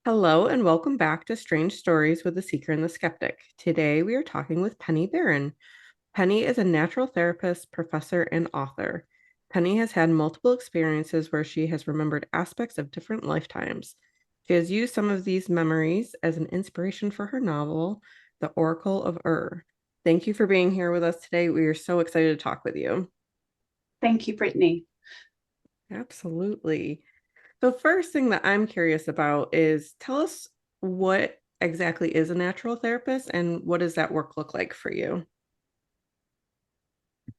Hello and welcome back to Strange Stories with the Seeker and the Skeptic. Today we are talking with Penny Barron. Penny is a natural therapist, professor, and author. Penny has had multiple experiences where she has remembered aspects of different lifetimes. She has used some of these memories as an inspiration for her novel, The Oracle of Ur. Thank you for being here with us today. We are so excited to talk with you. Thank you, Brittany. Absolutely. So first thing that I'm curious about is tell us what exactly is a natural therapist and what does that work look like for you?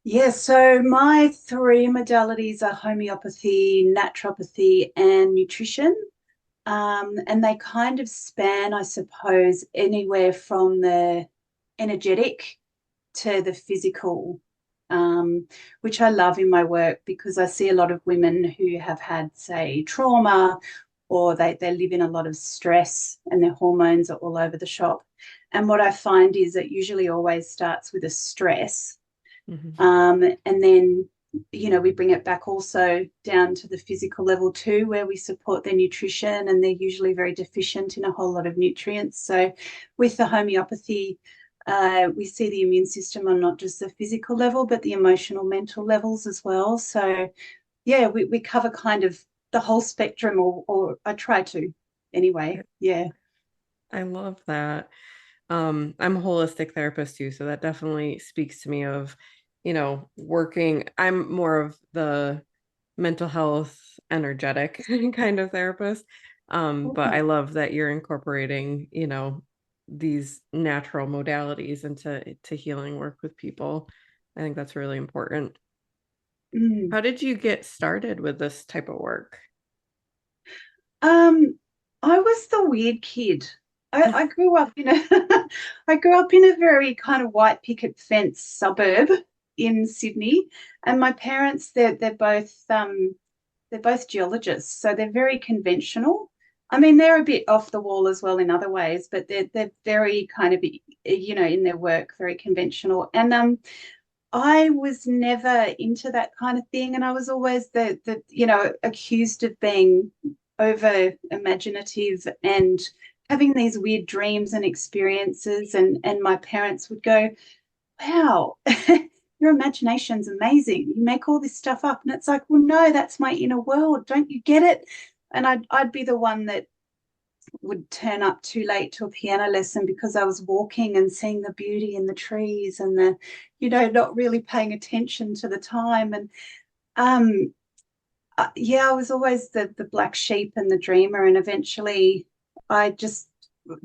Yes, so my three modalities are homeopathy, naturopathy, and nutrition. And they kind of span, I suppose, anywhere from the energetic to the physical, which I love in my work because I see a lot of women who have had, say, trauma or they live in a lot of stress and their hormones are all over the shop. And what I find is it usually always starts with a stress. Mhm. And then, we bring it back also down to the physical level too, where we support their nutrition and they're usually very deficient in a whole lot of nutrients. So with the homeopathy, we see the immune system on not just the physical level, but the emotional, mental levels as well. So yeah, we cover kind of the whole spectrum, or I try to anyway. Yeah. I love that. I'm a holistic therapist too, so that definitely speaks to me of, working. I'm more of the mental health, energetic kind of therapist. But I love that you're incorporating, these natural modalities into healing work with people. I think that's really important. Mm. How did you get started with this type of work? Um, I was the weird kid. I grew up in a I grew up in a very kind of white picket fence suburb in Sydney, and my parents they're both geologists, so they're very conventional. I mean, they're a bit off the wall as well in other ways, but they're very kind of in their work very conventional. And I was never into that kind of thing, and I was always the accused of being over imaginative and having these weird dreams and experiences. And my parents would go, "Wow, your imagination's amazing. You make all this stuff up." And it's like, "Well, no, that's my inner world. Don't you get it?" And I'd be the one that would turn up too late to a piano lesson because I was walking and seeing the beauty in the trees and not really paying attention to the time. And um, yeah, I was always the black sheep and the dreamer. And eventually, I just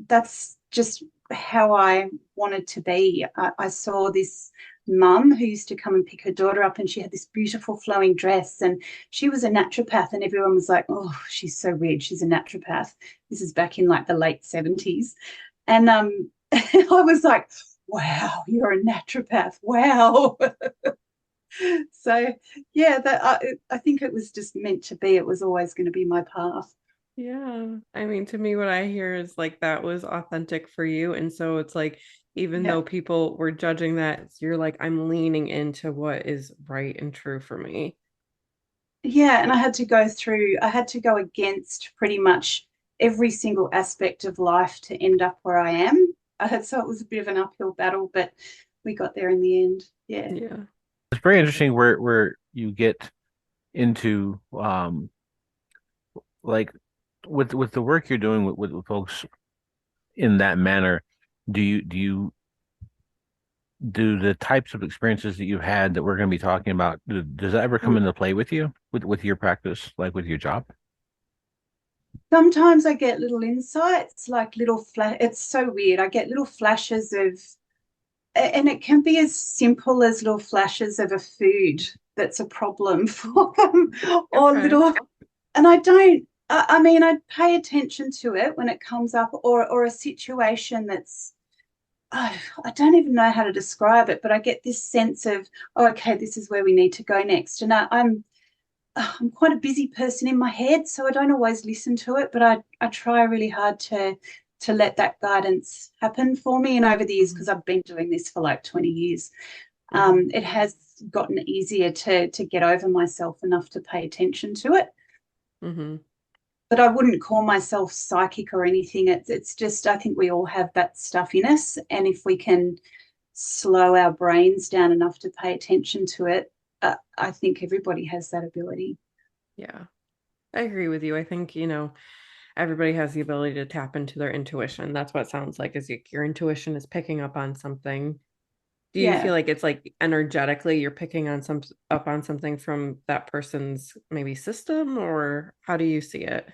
that's just how I wanted to be. I saw this mum who used to come and pick her daughter up, and she had this beautiful flowing dress, and she was a naturopath, and everyone was like, "Oh, she's so weird. She's a naturopath." This is back in like the late 70s, and I was like, "Wow, you're a naturopath! Wow." So yeah, I think it was just meant to be. It was always going to be my path. Yeah. I mean, to me, what I hear is like that was authentic for you. And so it's like, even Yeah. though people were judging that, you're like, I'm leaning into what is right and true for me. Yeah, and I had to go against pretty much every single aspect of life to end up where I am. So it was a bit of an uphill battle, but we got there in the end. Yeah. Yeah. It's very interesting where you get into like with the work you're doing with folks in that manner. Do the types of experiences that you've had that we're going to be talking about, does that ever come into play with you with your practice, like with your job? Sometimes I get little insights, like little flash. It's so weird. I get little flashes of, and it can be as simple as little flashes of a food that's a problem for them, or Okay. little. And I don't. I mean, I pay attention to it when it comes up, or a situation that's. Oh, I don't even know how to describe it, but I get this sense of, oh, okay, this is where we need to go next. And I'm quite a busy person in my head, so I don't always listen to it, but I try really hard to let that guidance happen for me. And over the years, Mhm. because I've been doing this for like 20 years, Mhm. it has gotten easier to get over myself enough to pay attention to it. Mhm. but I wouldn't call myself psychic or anything. It's just, I think we all have that stuff in us. And if we can slow our brains down enough to pay attention to it, I think everybody has that ability. Yeah, I agree with you. I think, everybody has the ability to tap into their intuition. That's what it sounds like, is your intuition is picking up on something. Do you Yeah. feel like it's like energetically you're picking on up on something from that person's maybe system, or how do you see it?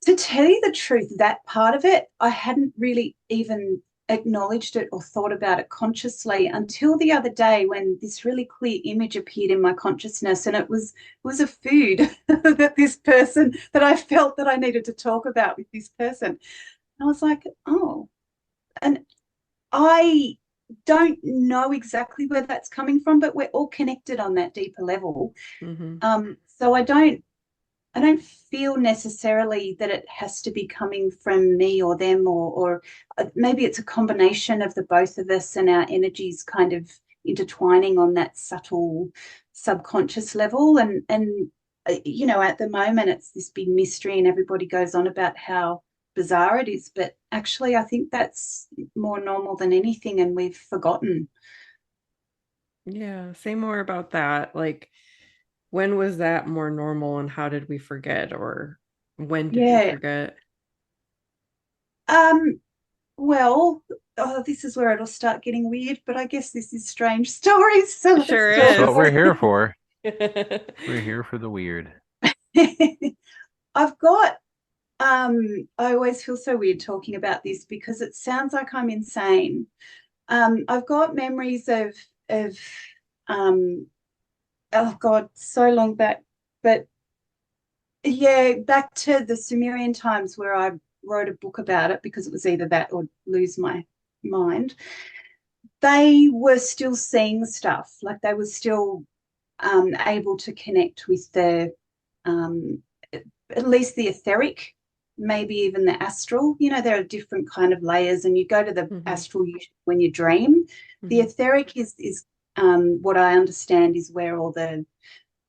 To tell you the truth, that part of it, I hadn't really even acknowledged it or thought about it consciously until the other day when this really clear image appeared in my consciousness, and it was a food that this person that I felt that I needed to talk about with this person. I was like, oh, and I don't know exactly where that's coming from, but we're all connected on that deeper level. Hmm. So I don't feel necessarily that it has to be coming from me or them, or maybe it's a combination of the both of us and our energies kind of intertwining on that subtle subconscious level. And at the moment it's this big mystery and everybody goes on about how bizarre it is, but actually I think that's more normal than anything, and we've forgotten. Yeah, say more about that. Like, when was that more normal and how did we forget, or when did we Yeah. forget? Um, Well, this is where it'll start getting weird, but I guess this is strange stories, so It let's sure That's talk what we're is. about here for. We're here for the weird. it. I've got I always feel so weird talking about this because it sounds like I'm insane. I've got memories of um oh God, so long back, but yeah, back to the Sumerian times where I wrote a book about it because it was either that or lose my mind. They were still seeing stuff, like they were still able to connect with the um, at least the etheric, maybe even the astral. There are different kind of layers, and you go to the Hmm. astral when you dream. The Hmm. etheric is what I understand is where all the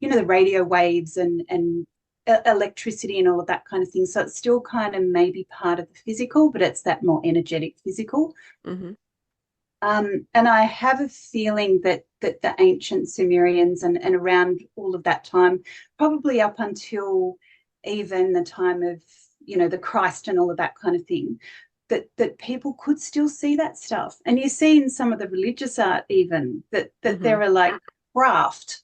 radio waves and electricity and all of that kind of thing. So it's still kind of maybe part of the physical, but it's that more energetic physical. Hmm. And I have a feeling that the ancient Sumerians and around all of that time, probably up until even the time of the Christ and all of that kind of thing, that people could still see that stuff. And you see in some of the religious art even that Hmm. there are like craft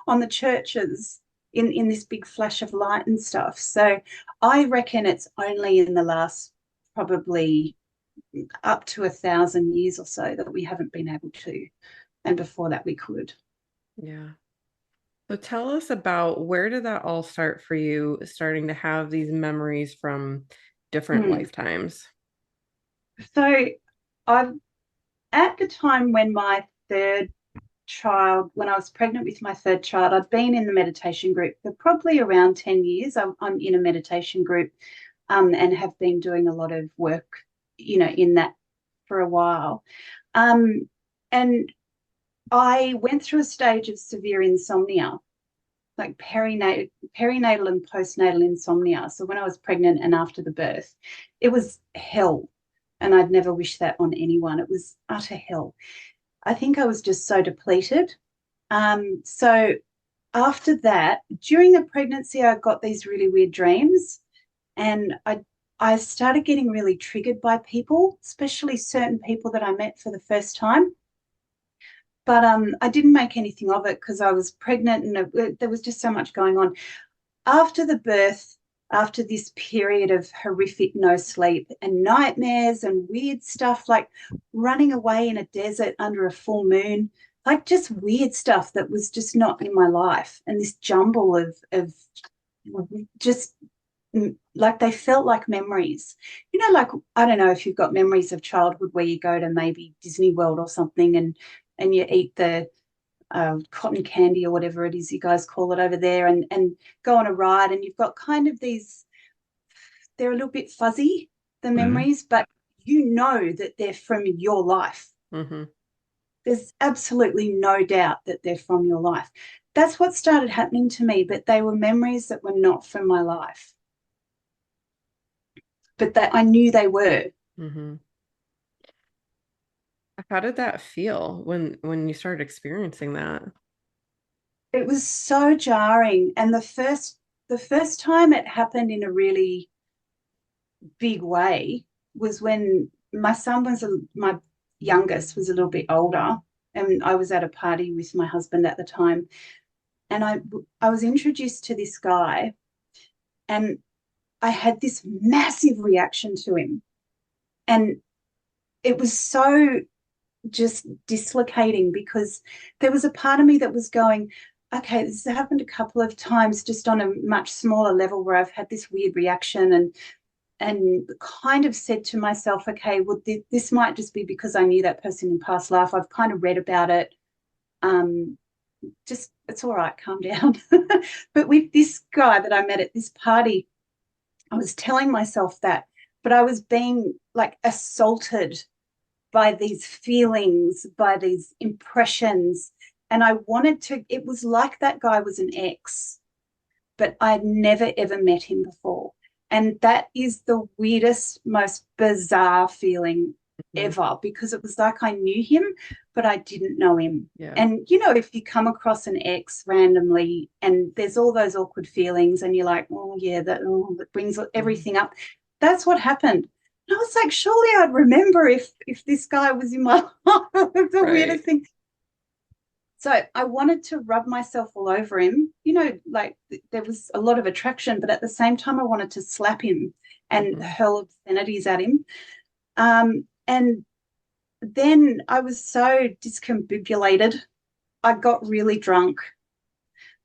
on the churches in this big flash of light and stuff. So I reckon it's only in the last probably up to 1,000 years or so that we haven't been able to, and before that we could. Yeah. So tell us about, where did that all start for you, starting to have these memories from different Mm. lifetimes? So I've at the time when my third child, when I was pregnant with my third child, I'd been in the meditation group for probably around 10 years. I'm in a meditation group and have been doing a lot of work, in that for a while. Um, and I went through a stage of severe insomnia, like perinatal and postnatal insomnia. So when I was pregnant and after the birth, it was hell. And I'd never wish that on anyone. It was utter hell. I think I was just so depleted. So after that, during the pregnancy, I got these really weird dreams, and I started getting really triggered by people, especially certain people that I met for the first time. But I didn't make anything of it because I was pregnant and there was just so much going on. After the birth, after this period of horrific no sleep and nightmares and weird stuff like running away in a desert under a full moon, like just weird stuff that was just not in my life, and this jumble of just like they felt like memories. Like I don't know if you've got memories of childhood where you go to maybe Disney World or something and you eat the cotton candy or whatever it is you guys call it over there, and go on a ride, and you've got kind of these, they're a little bit fuzzy, the Hmm. memories, but you know that they're from your life. Hmm. There's absolutely no doubt that they're from your life. that's what started happening to me, but they were memories that were not from my life, but that I knew they were. Hmm. How did that feel when you started experiencing that? It was so jarring. And the first time it happened in a really big way was when my youngest was a little bit older, and I was at a party with my husband at the time, and I was introduced to this guy, and I had this massive reaction to him, and it was so just dislocating because there was a part of me that was going, okay, this has happened a couple of times just on a much smaller level where I've had this weird reaction, and kind of said to myself, okay, well, this might just be because I knew that person in past life. I've kind of read about it. Um, just, it's all right, calm down. But with this guy that I met at this party, I was telling myself that, but I was being like assaulted by these feelings, by these impressions. And I wanted to, it was like that guy was an ex, but I'd never ever met him before. And that is the weirdest, most bizarre feeling Mhm. ever, because it was like I knew him, but I didn't know him. Yeah. And, if you come across an ex randomly and there's all those awkward feelings and you're like, oh, yeah, that brings Mhm. everything up. That's what happened. And I was like, surely I'd remember if this guy was in my life. The Right. weirdest thing. So I wanted to rub myself all over him, like there was a lot of attraction, but at the same time, I wanted to slap him and Hmm. hurl obscenities at him. And then I was so discombobulated. I got really drunk.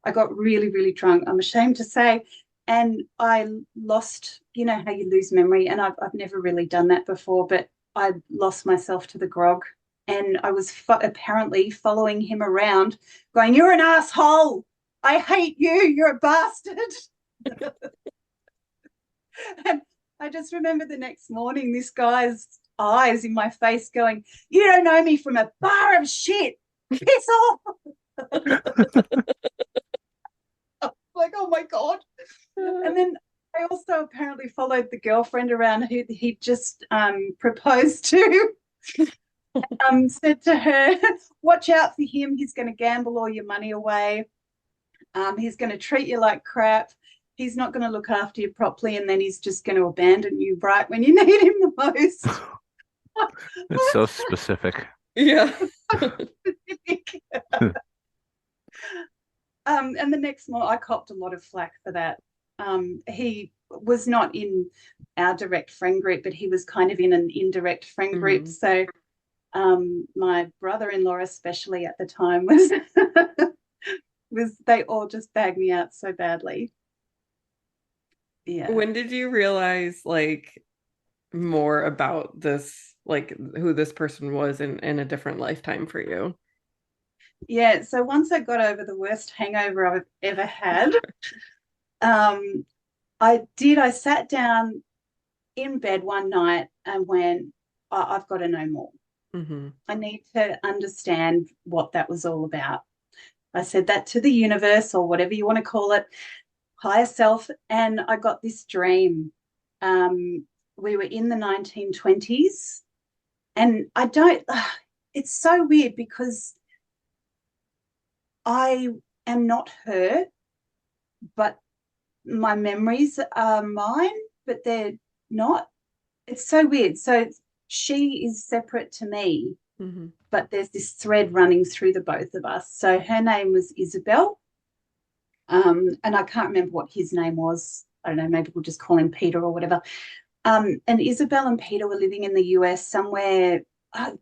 I got really, really drunk, I'm ashamed to say. And I lost, how you lose memory. And I've never really done that before, but I lost myself to the grog. And I was apparently following him around, going, "You're an asshole. I hate you. You're a bastard." And I just remember the next morning, this guy's eyes in my face going, "You don't know me from a bar of shit. Piss off." Like, oh my God. And then I also apparently followed the girlfriend around who he just proposed to. Said to her, "Watch out for him. He's going to gamble all your money away. He's going to treat you like crap. He's not going to look after you properly, and then he's just going to abandon you right when you need him the most." It's so specific. Yeah. And the next morning, I copped a lot of flack for that. He was not in our direct friend group, but he was kind of in an indirect friend group. Hmm. So my brother-in-law, especially at the time, was was they all just bagged me out so badly. Yeah. When did you realize like more about this, like who this person was in a different lifetime for you? Yeah. So once I got over the worst hangover I've ever had, um, I sat down in bed one night and went, I've got to know more. Hmm. I need to understand what that was all about. I said that to the universe or whatever you want to call it, higher self, and I got this dream. We were in the 1920s, and I don't, it's so weird because I am not her, but my memories are mine, but they're not. It's so weird. So she is separate to me, Hmm. but there's this thread running through the both of us. So her name was Isabel, and I can't remember what his name was. I don't know, maybe we'll just call him Peter or whatever. And Isabel and Peter were living in the US somewhere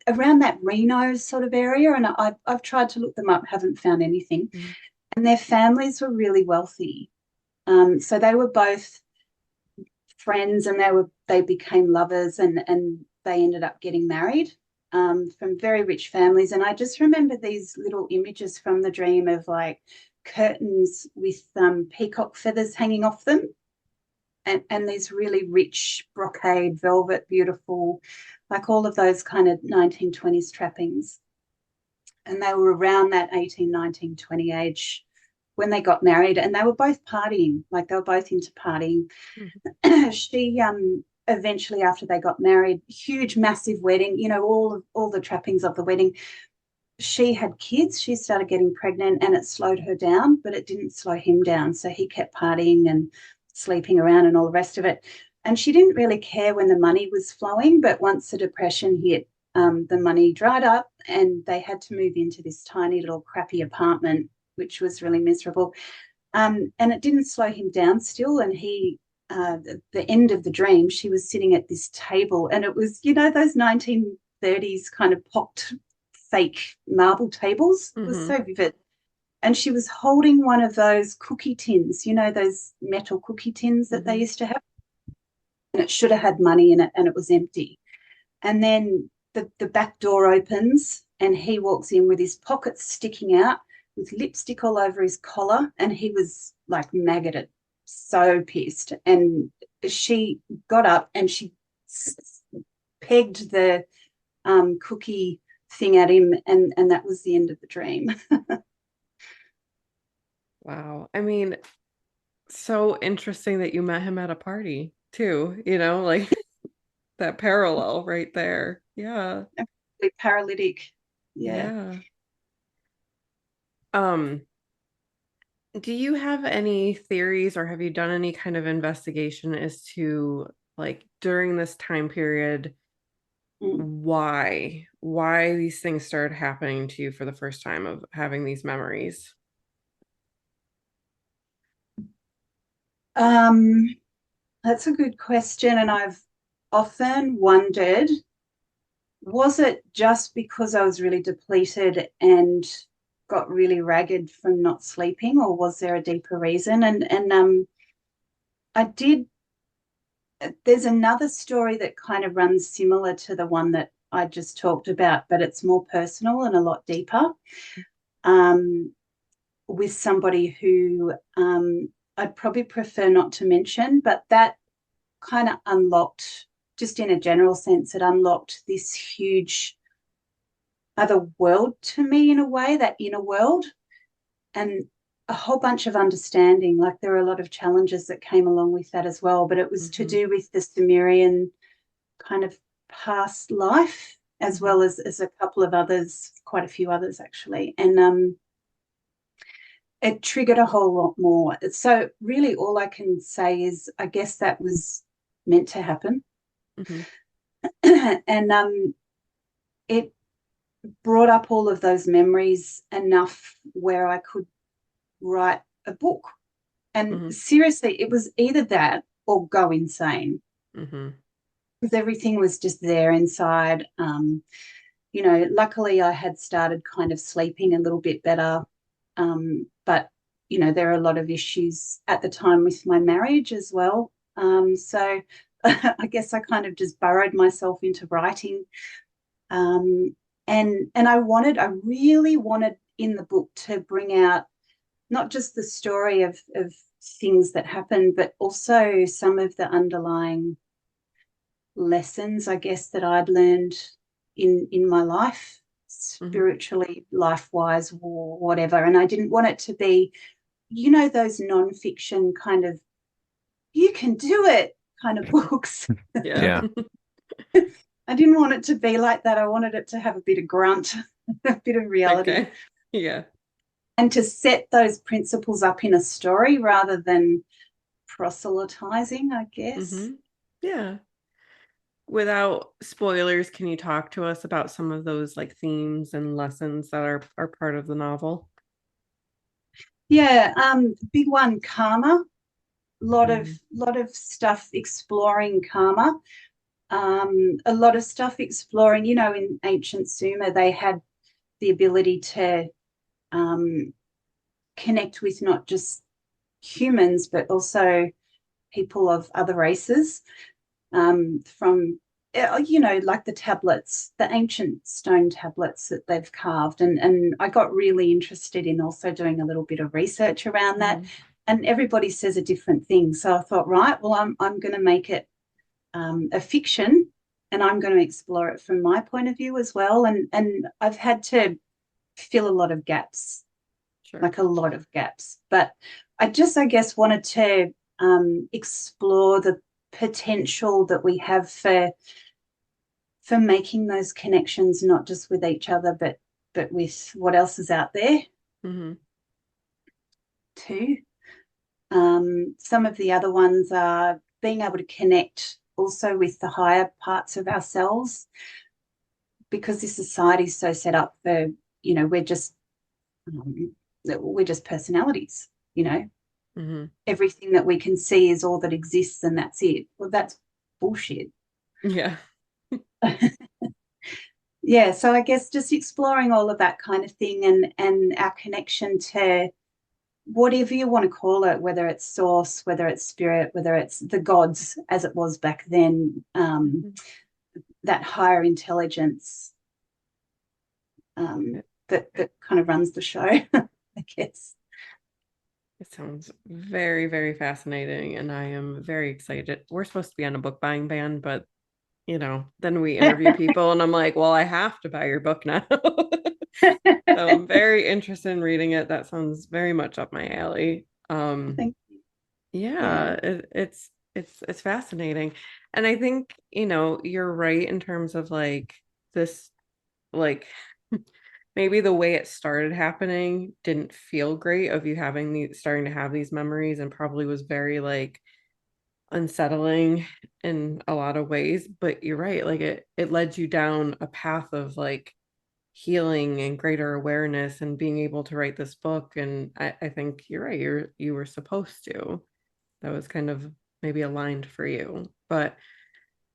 around that Reno sort of area. And I've tried to look them up, haven't found anything. Hmm. And their families were really wealthy. So they were both friends, and they became lovers, and they ended up getting married, from very rich families. And I just remember these little images from the dream of like curtains with peacock feathers hanging off them, and these really rich brocade, velvet, beautiful, like all of those kind of 1920s trappings. And they were around that 18, 19, 20 age. when they got married, and they were both partying, like they were both into partying. Mhm. She eventually, after they got married, huge, massive wedding, you know, all the trappings of the wedding. She had kids, she started getting pregnant, and it slowed her down, but it didn't slow him down. So he kept partying and sleeping around and all the rest of it. And she didn't really care when the money was flowing, but once the depression hit, the money dried up and they had to move into this tiny little crappy apartment, which was really miserable. And it didn't slow him down still. And the end of the dream, she was sitting at this table, and it was, you know, those 1930s kind of pocked fake marble tables. It was Mhm. so vivid. And she was holding one of those cookie tins, you know, those metal cookie tins that they Mhm. used to have. And it should have had money in it, and it was empty. And then the back door opens, and he walks in with his pockets sticking out, with lipstick all over his collar, and he was like maggoted, so pissed. And she got up and she pegged the cookie thing at him, and that was the end of the dream. Wow. I mean, so interesting that you met him at a party too, you know, like that parallel right there. Yeah. Paralytic. Yeah. Yeah. Um, do you have any theories or have you done any kind of investigation as to like during this time period Mm. why these things started happening to you for the first time of having these memories? Um, that's a good question. And I've often wondered, was it just because I was really depleted and got really ragged from not sleeping, or was there a deeper reason? And I did. There's another story that kind of runs similar to the one that I just talked about, but it's more personal and a lot deeper. Um, with somebody who I'd probably prefer not to mention, but that kind of unlocked, just in a general sense, it unlocked this huge other world to me in a way, that inner world, and a whole bunch of understanding. Like there are a lot of challenges that came along with that as well, but it was to Mm-hmm. do with the Sumerian kind of past life, as Mm-hmm. well as a couple of others, quite a few others actually. And it triggered a whole lot more. So really all I can say is I guess that was meant to happen. Mm-hmm. And it brought up all of those memories enough where I could write a book. And Mm-hmm. seriously, it was either that or go insane, Mm-hmm. because everything was just there inside. You know, luckily I had started kind of sleeping a little bit better. But, you know, there are a lot of issues at the time with my marriage as well. So I guess I kind of just burrowed myself into writing. Um, and I really wanted in the book to bring out not just the story of things that happened, but also some of the underlying lessons, I guess, that I'd learned in my life, Mm-hmm. spiritually, life wise, or whatever. And I didn't want it to be, you know, those nonfiction kind of you can do it kind of books. Yeah. Yeah. I didn't want it to be like that. I wanted it to have a bit of grunt, a bit of reality, Okay. Yeah. and to set those principles up in a story rather than proselytizing, I guess. Mm-hmm. Yeah. Without spoilers, can you talk to us about some of those like themes and lessons that are part of the novel? Yeah, big one, karma. Lot of Mm-hmm. lot of stuff exploring karma. A lot of stuff exploring, you know, in ancient Sumer, they had the ability to um, connect with not just humans, but also people of other races, from, you know, like the tablets, the ancient stone tablets that they've carved. And I got really interested in also doing a little bit of research around that. Mm-hmm. And everybody says a different thing. So I thought, right, well, I'm going to make it a fiction, and I'm going to explore it from my point of view as well. And I've had to fill a lot of gaps Sure. like a lot of gaps. But I guess, wanted to explore the potential that we have for making those connections, not just with each other, but with what else is out there too. Some of the other ones are being able to connect also with the higher parts of ourselves, because this society is so set up for, we're just personalities, everything that we can see is all that exists and that's it. Well, that's bullshit. Yeah. Yeah, so I guess just exploring all of that kind of thing, and our connection to whatever you want to call it, whether it's source, whether it's spirit, whether it's the gods as it was back then, that higher intelligence that kind of runs the show, I guess. It sounds very, very fascinating, and I am very excited. We're supposed to be on a book buying ban, but then we interview people, and I'm like, well, I have to buy your book now. So I'm very interested in reading it. That sounds very much up my alley. Thank you. Yeah, it's fascinating. And I think, you're right in terms of like this, like maybe the way it started happening didn't feel great, of you having starting to have these memories, and probably was very like unsettling in a lot of ways. But you're right, like it led you down a path of like healing and greater awareness and being able to write this book. And I think you're right, you were supposed to. That was kind of maybe aligned for you. But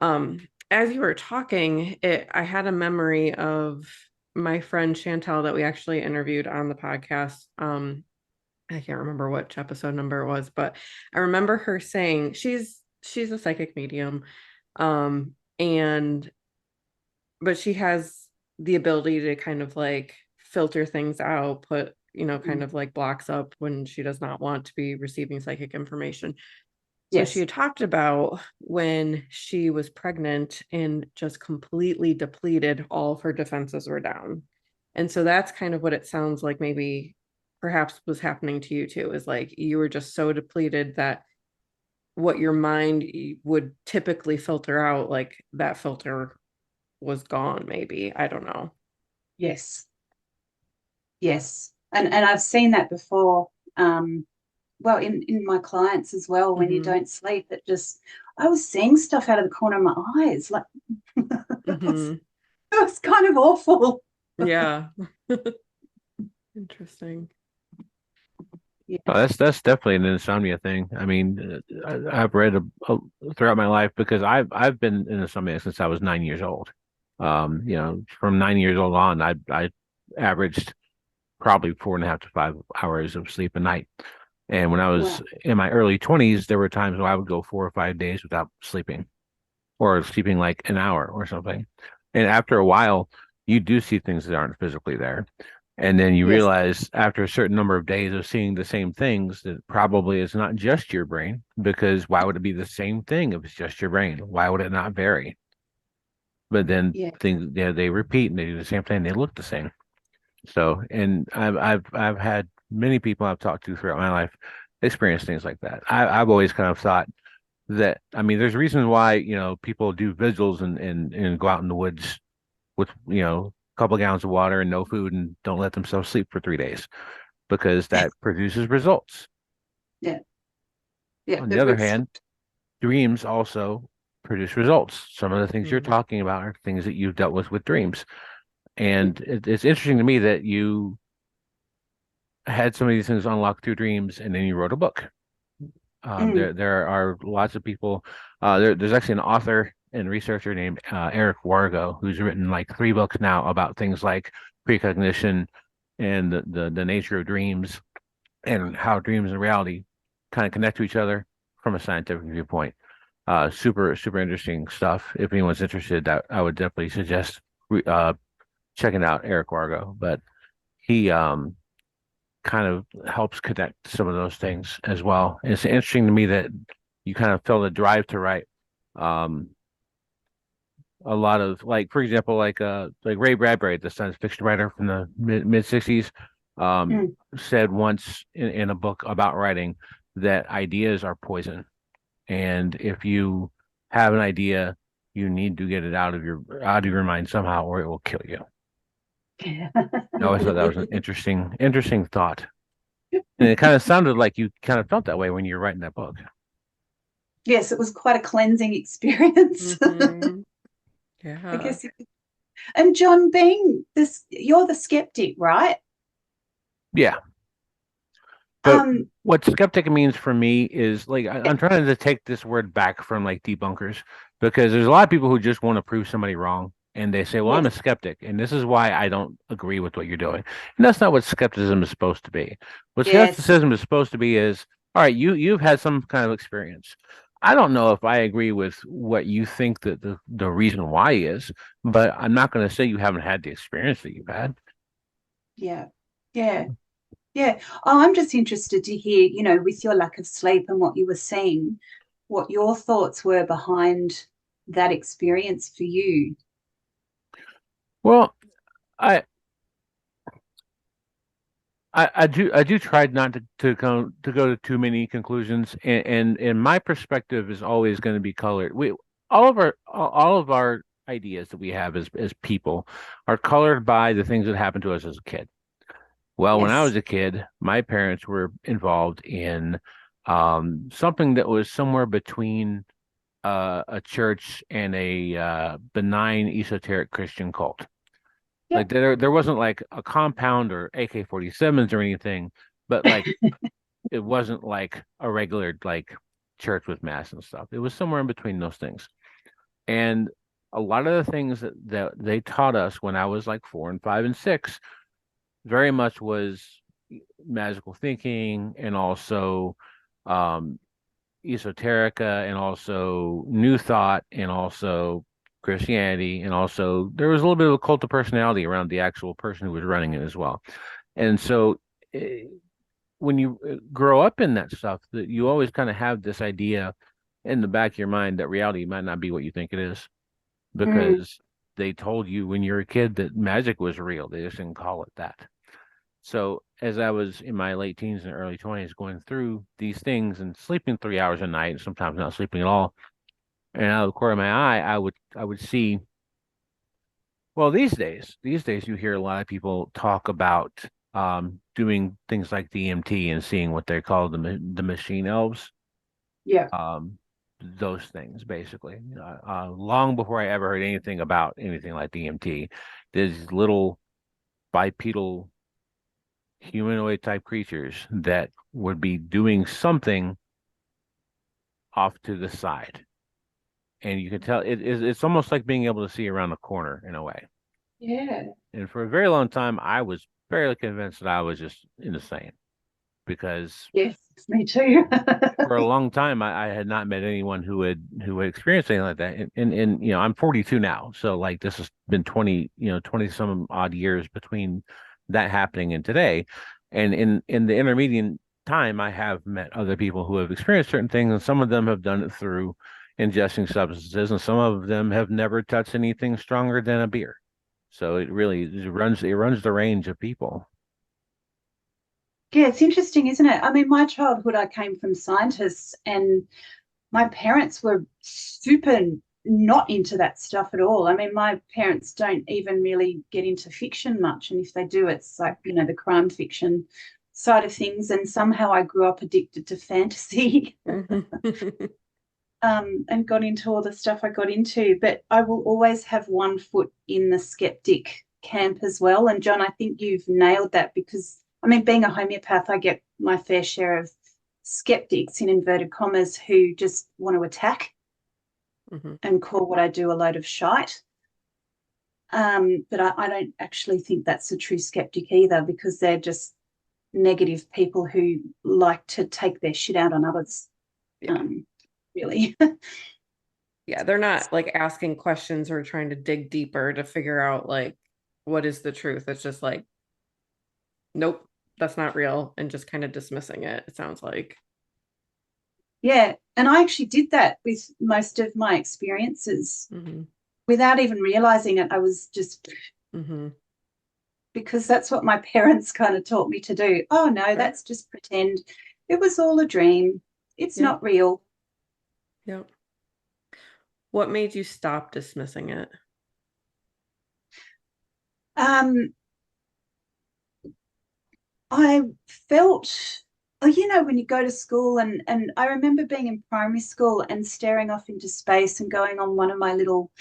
as you were talking, I had a memory of my friend Chantel that we actually interviewed on the podcast. I can't remember which episode number it was, but I remember her saying she's a psychic medium. And but she has the ability to kind of like filter things out, put, kind of like blocks up when she does not want to be receiving psychic information. So she Yes. had talked about when she was pregnant and just completely depleted, all of her defenses were down. And so that's kind of what it sounds like maybe perhaps was happening to you too, is like you were just so depleted that what your mind would typically filter out, like that filter was gone, maybe. I don't know. Yes. Yes. And I've seen that before. Well, in my clients as well, when you don't sleep, I was seeing stuff out of the corner of my eyes. Like it was kind of awful. Yeah. Interesting. Yeah. Oh, that's definitely an insomnia thing. I mean, I've read throughout my life, because I've been in insomnia since I was 9 years old. From 9 years old on, I averaged probably 4.5 to 5 hours of sleep a night. And when I was Wow. in my early 20s, there were times when I would go 4 or 5 days without sleeping, or sleeping like an hour or something. And after a while, you do see things that aren't physically there. And then you Yes. realize after a certain number of days of seeing the same things that probably it's not just your brain, because why would it be the same thing if it's just your brain? Why would it not vary? But then Yeah. things, they repeat and they do the same thing. They look the same. So, and I've had many people I've talked to throughout my life experience things like that. I've always kind of thought that, I mean, there's reasons why, people do vigils and go out in the woods with, a couple of gallons of water and no food, and don't let themselves sleep for 3 days, because that produces results. Yeah. Yeah. On the other hand, dreams also produce results. Some of the things you're talking about are things that you've dealt with dreams. And it's interesting to me that you had some of these things unlocked through dreams, and then you wrote a book. There are lots of people. There's actually an author and researcher named Eric Wargo, who's written like 3 books now about things like precognition and the nature of dreams, and how dreams and reality kind of connect to each other from a scientific viewpoint. Super, super interesting stuff. If anyone's interested, that I would definitely suggest checking out Eric Wargo. But he kind of helps connect some of those things as well. And it's interesting to me that you kind of felt a drive to write. A lot of, like, for example, like Ray Bradbury, the science fiction writer from the mid 60s. said once in a book about writing that ideas are poison. And if you have an idea, you need to get it out of your mind somehow, or it will kill you. Yeah. I always thought that was an interesting thought. And it kind of sounded like you kind of felt that way when you were writing that book. Yes, it was quite a cleansing experience. Mhm. I Yeah. guess. And John, being this, you're the skeptic, right? Yeah. But Um, what skeptic means for me is like I'm trying to take this word back from like debunkers, because there's a lot of people who just want to prove somebody wrong, and they say, "Well, I'm yes, a skeptic, and this is why I don't agree with what you're doing." And that's not what skepticism is supposed to be. What yes, skepticism is supposed to be is, all right, you've had some kind of experience. I don't know if I agree with what you think that the reason why is, but I'm not going to say you haven't had the experience that you've had. yeah, yeah, yeah. Oh, I'm just interested to hear, with your lack of sleep and what you were seeing, what your thoughts were behind that experience for you. Well, I I do try not to go to too many conclusions, and my perspective is always going to be colored. We all of our ideas that we have as people are colored by the things that happened to us as a kid. Well, when I Yes. was a kid, my parents were involved in something that was somewhere between a church and a benign esoteric Christian cult. Yeah. Like there wasn't like a compound or AK-47s or anything, but like it wasn't like a regular like church with mass and stuff. It was somewhere in between those things. And a lot of the things that they taught us when I was like 4 and 5 and 6 very much was magical thinking, and also um esoterica, and also new thought, and also Christianity, and also there was a little bit of a cult of personality around the actual person who was running it as well. And so eh, when you grow up in that stuff, that you always kind of have this idea in the back of your mind that reality might not be what you think it is, Mm, because they told you when you were a kid that magic was real. They just didn't call it that. So as I was in my late teens and early 20s going through these things and sleeping 3 hours a night and sometimes not sleeping at all, and out of the corner of my eye, I would see, well, these days you hear a lot of people talk about doing things like DMT and seeing what they call the machine elves, yeah. um those things basically. Long before I ever heard anything about anything like DMT, there's little bipedal humanoid type creatures that would be doing something off to the side. And you can tell it's almost like being able to see around the corner in a way. Yeah. And for a very long time, I was fairly convinced that I was just insane, because Yes, me too. for a long time I had not met anyone who had experienced anything like that. And I'm 42 now, so like this has been 20 some odd years between that happening and today. And in the intermediate time, I have met other people who have experienced certain things, and some of them have done it through ingesting substances, and some of them have never touched anything stronger than a beer. So it runs the range of people. Yeah, it's interesting, isn't it? I mean, my childhood, I came from scientists, and my parents were super not into that stuff at all. I mean, my parents don't even really get into fiction much. And if they do, it's like, the crime fiction side of things. And somehow I grew up addicted to fantasy and got into all the stuff I got into. But I will always have one foot in the skeptic camp as well. And John, I think you've nailed that, because, I mean, being a homeopath, I get my fair share of skeptics in inverted commas who just want to attack Mhm. and call what I do a load of shite. But I don't actually think that's a true skeptic either, because they're just negative people who like to take their shit out on others. Yeah. Really. Yeah, they're not like asking questions or trying to dig deeper to figure out like what is the truth. It's just like, nope, that's not real, and just kind of dismissing it, it sounds like. Yeah. And I actually did that with most of my experiences Hmm. without even realizing it. I was just Hmm. because that's what my parents kind of taught me to do. Oh, no, Right. that's just pretend. It was all a dream. It's Yeah. not real. Yeah. What made you stop dismissing it? Um, I felt, oh, when you go to school, and I remember being in primary school and staring off into space and going on one of my little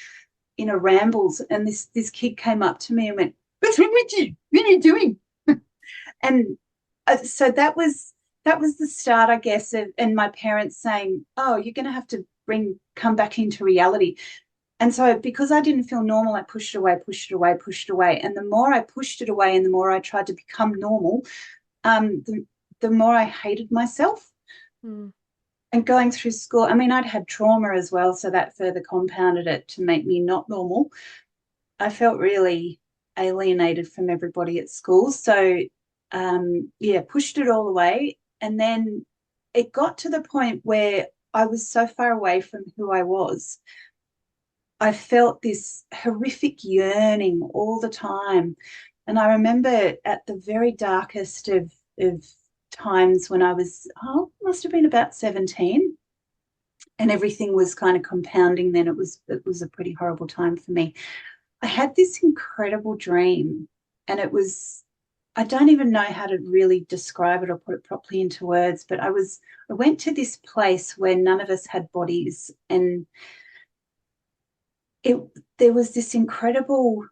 inner rambles, and this kid came up to me and went, "What's wrong with you? What are you doing?" And so that was the start, I guess, and my parents saying, "Oh, you're going to have to come back into reality." And so because I didn't feel normal, I pushed it away, pushed it away, pushed it away. And the more I pushed it away and the more I tried to become normal, the more I hated myself. Mm. And going through school, I mean, I'd had trauma as well, so that further compounded it to make me not normal. I felt really alienated from everybody at school. So, yeah, pushed it all away. And then it got to the point where I was so far away from who I was. I felt this horrific yearning all the time. And I remember at the very darkest of times when I was, must have been about 17, and everything was kind of compounding then. It was a pretty horrible time for me. I had this incredible dream, and I don't even know how to really describe it or put it properly into words, but I went to this place where none of us had bodies, and it there was this incredible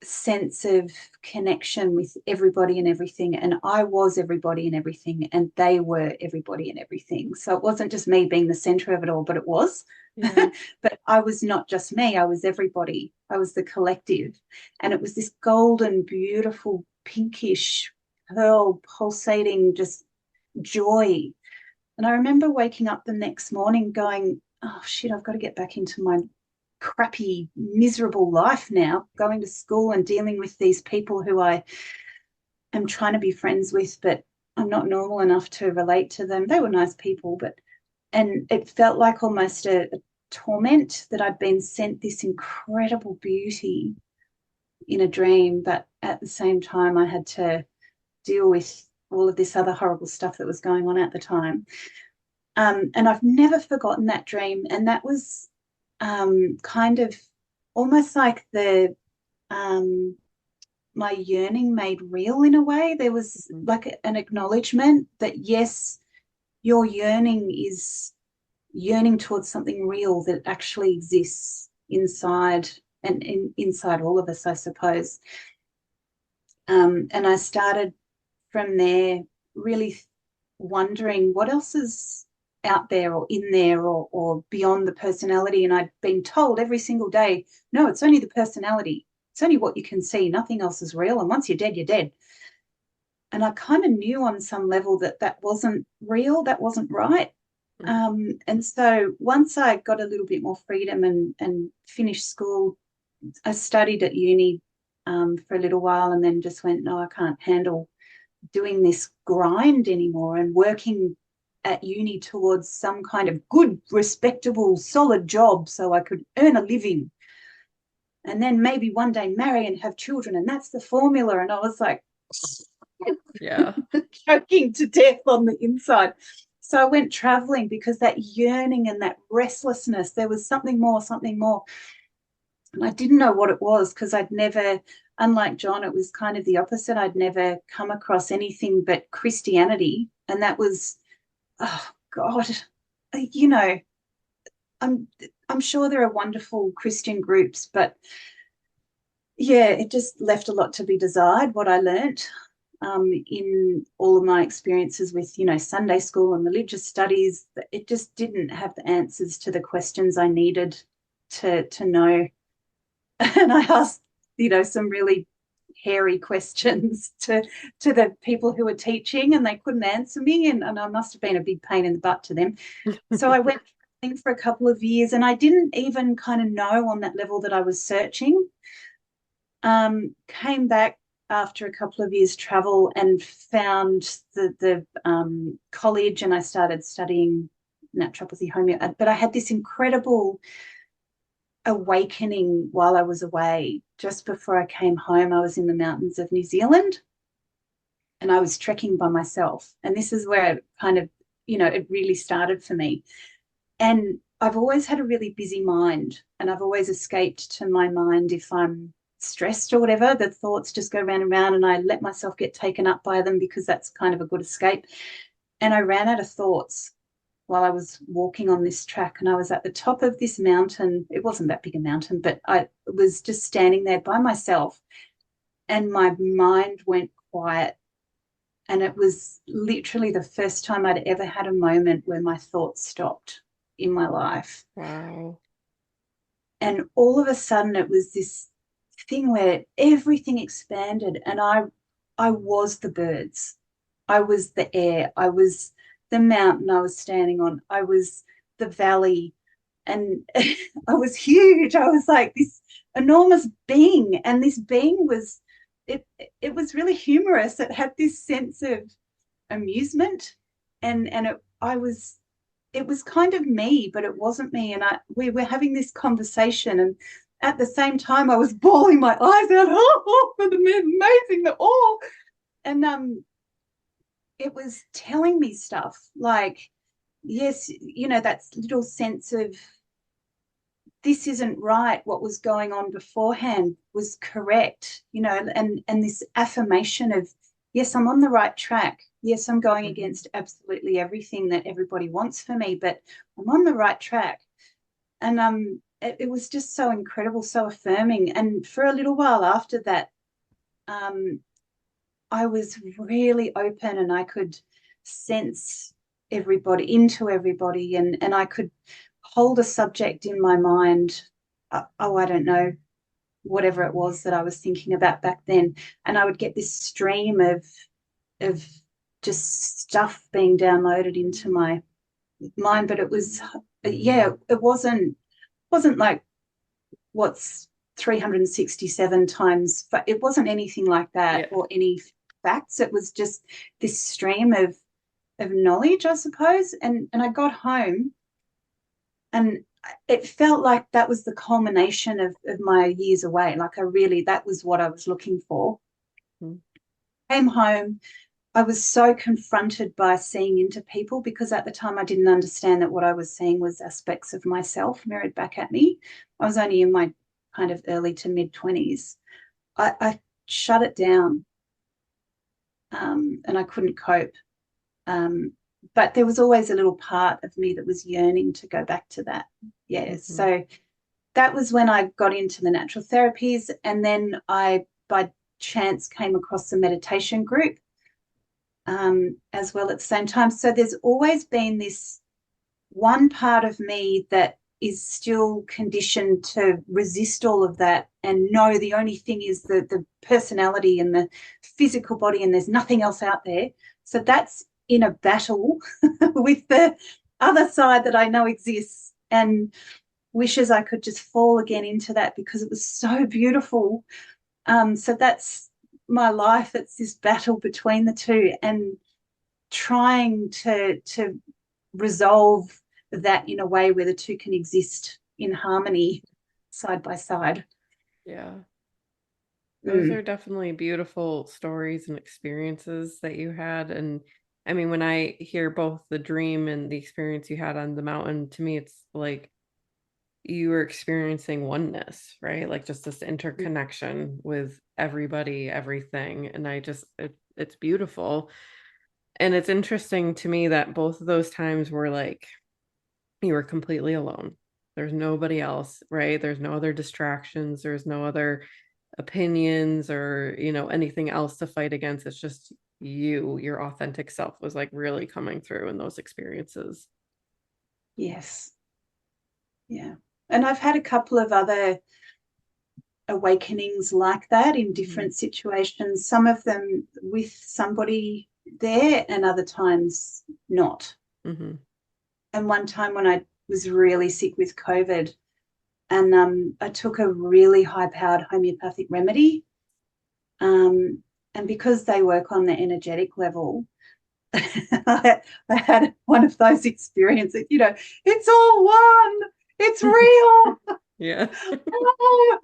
sense of connection with everybody and everything, and I was everybody and everything, and they were everybody and everything. So it wasn't just me being the center of it all, but it was. Yeah. But I was not just me, I was everybody. I was the collective, and it was this golden, beautiful, pinkish pearl pulsating just joy. And I remember waking up the next morning going, oh shit, I've got to get back into my crappy, miserable life now, going to school and dealing with these people who I am trying to be friends with, but I'm not normal enough to relate to them. They were nice people, and it felt like almost a torment that I'd been sent this incredible beauty in a dream, but at the same time, I had to deal with all of this other horrible stuff that was going on at the time. And I've never forgotten that dream. And that was kind of almost like my yearning made real in a way. There was like an acknowledgement that, yes, your yearning is yearning towards something real that actually exists inside and inside all of us, I suppose. And I started from there really wondering what else is out there or in there or beyond the personality. And I'd been told every single day, no, it's only the personality. It's only what you can see. Nothing else is real. And once you're dead, you're dead. And I kind of knew on some level that that wasn't real. That wasn't right. And so once I got a little bit more freedom and finished school, I studied at uni for a little while, and then just went, no, I can't handle doing this grind anymore and working at uni towards some kind of good, respectable, solid job so I could earn a living and then maybe one day marry and have children. And that's the formula. And I was like, Yeah. choking to death on the inside. So I went traveling because that yearning and that restlessness, there was something more, something more. And I didn't know what it was because I'd never, unlike John, it was kind of the opposite. I'd never come across anything but Christianity. And that was, oh God, you know, I'm sure there are wonderful Christian groups, but yeah, it just left a lot to be desired, what I learnt in all of my experiences with, Sunday school and religious studies. It just didn't have the answers to the questions I needed to know. And I asked, some really hairy questions to the people who were teaching, and they couldn't answer me, and I must have been a big pain in the butt to them. So I went for a couple of years, and I didn't even kind of know on that level that I was searching. Came back after a couple of years travel and found the college, and I started studying naturopathy homeo. But I had this incredible awakening while I was away just before I came home, I was in the mountains of New Zealand and I was trekking by myself. And this is where it kind of, it really started for me. And I've always had a really busy mind, and I've always escaped to my mind if I'm stressed or whatever. The thoughts just go round and round, and I let myself get taken up by them because that's kind of a good escape. And I ran out of thoughts while I was walking on this track, and I was at the top of this mountain. It wasn't that big a mountain, but I was just standing there by myself, and my mind went quiet. And it was literally the first time I'd ever had a moment where my thoughts stopped in my life. Wow. And all of a sudden it was this thing where everything expanded, and I was the birds. I was the air. I was the mountain I was standing on. I was the valley, and I was huge. I was like this enormous being, and this being was it was really humorous. It had this sense of amusement, and it was kind of me, but it wasn't me. And we were having this conversation, and at the same time I was bawling my eyes out, for the amazing, the awe. And it was telling me stuff like, yes, that little sense of this isn't right. What was going on beforehand was correct, and this affirmation of, yes, I'm on the right track. Yes, I'm going against absolutely everything that everybody wants for me, but I'm on the right track. And it was just so incredible, so affirming. And for a little while after that, I was really open, and I could sense everybody, into everybody, and I could hold a subject in my mind. I don't know, whatever it was that I was thinking about back then, and I would get this stream of just stuff being downloaded into my mind. But it was, it wasn't like what's 367 times, but it wasn't anything like that, or any facts. It was just this stream of knowledge, I suppose. And I got home, and it felt like that was the culmination of my years away. Like that was what I was looking for. Came home, I was so confronted by seeing into people, because at the time I didn't understand that what I was seeing was aspects of myself mirrored back at me. I was only in my kind of early to mid-20s. I shut it down, and I couldn't cope. But there was always a little part of me that was yearning to go back to that. Yeah. So that was when I got into the natural therapies. And then I, by chance, came across the meditation group as well at the same time. So there's always been this one part of me that is still conditioned to resist all of that and know the only thing is the personality and the physical body, and there's nothing else out there. So that's in a battle with the other side that I know exists, and wishes I could just fall again into that because it was so beautiful. So that's my life. It's this battle between the two, and trying to resolve that in a way where the two can exist in harmony side by side. Yeah. Those are definitely beautiful stories and experiences that you had. And I mean, when I hear both the dream and the experience you had on the mountain, to me, it's like you were experiencing oneness, right? Like just this interconnection with everybody, everything. And it's beautiful. And it's interesting to me that both of those times were like, you were completely alone. There's nobody else, right? There's no other distractions. There's no other opinions or, anything else to fight against. It's just your authentic self was like really coming through in those experiences. Yes. Yeah. And I've had a couple of other awakenings like that in different situations, some of them with somebody there and other times not. And one time when I was really sick with COVID, and I took a really high-powered homeopathic remedy, and because they work on the energetic level, I had one of those experiences, it's all one, it's real. Yeah. Oh,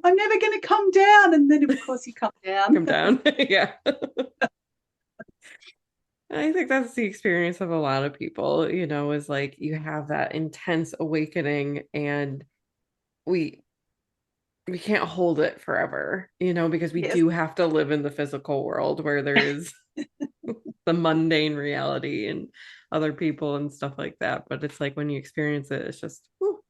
I'm never going to come down. And then, of course, you come down. Come down. Yeah. I think that's the experience of a lot of people, is like you have that intense awakening and we we can't hold it forever, because we Yes. do have to live in the physical world where there is the mundane reality and other people and stuff like that. But it's like when you experience it, it's just whew, So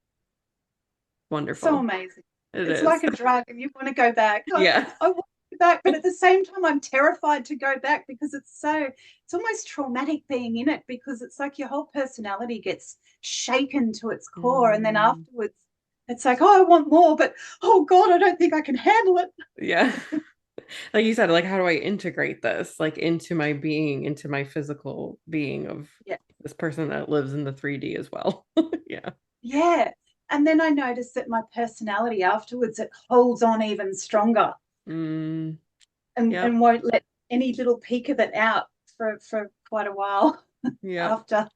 wonderful. amazing. It It's is. like a drug and you want to go back. Yeah. I want to go back, but at the same time, I'm terrified to go back because it's almost traumatic being in it because it's like your whole personality gets shaken to its core. And then Mm, afterwards, it's like, oh, I want more, but oh God, I don't think I can handle it. yeah. Like you said, like how do I integrate this like into my being, into my physical being of Yeah. this person that lives in the 3D as well. Yeah. Yeah. And then I noticed that my personality afterwards, it holds on even stronger Mm, and yep. won't let any little peek of it out for quite a while Yep. after.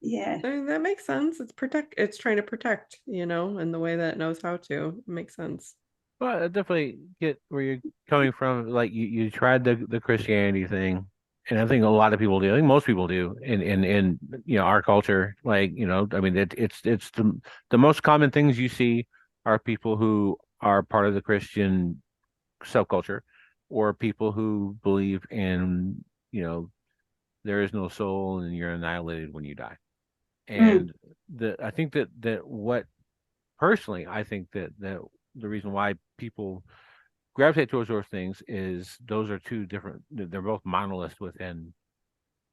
Yeah. I mean, that makes sense. It's trying to protect, in the way that it knows how to. It makes sense. Well, I definitely get where you're coming from. Like you tried the Christianity thing, and I think a lot of people do. I think most people do in our culture. Like I mean, it's the most common things you see are people who are part of the Christian subculture, or people who believe in there is no soul and you're annihilated when you die. Mm. And I think that what personally I think that the reason why people gravitate towards those things is those are two different, they're both monoliths within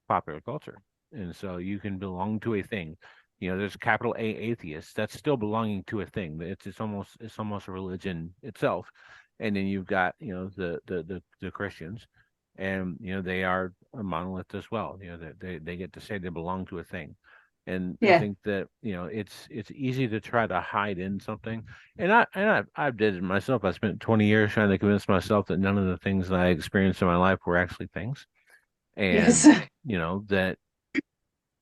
popular culture. And so you can belong to a thing. There's capital A atheists that's still belonging to a thing. It's almost a religion itself. And then you've got, the Christians, and they are a monolith as well. They get to say they belong to a thing. And I Yeah. think that, it's easy to try to hide in something. And I did it myself. I spent 20 years trying to convince myself that none of the things that I experienced in my life were actually things, Yes. and that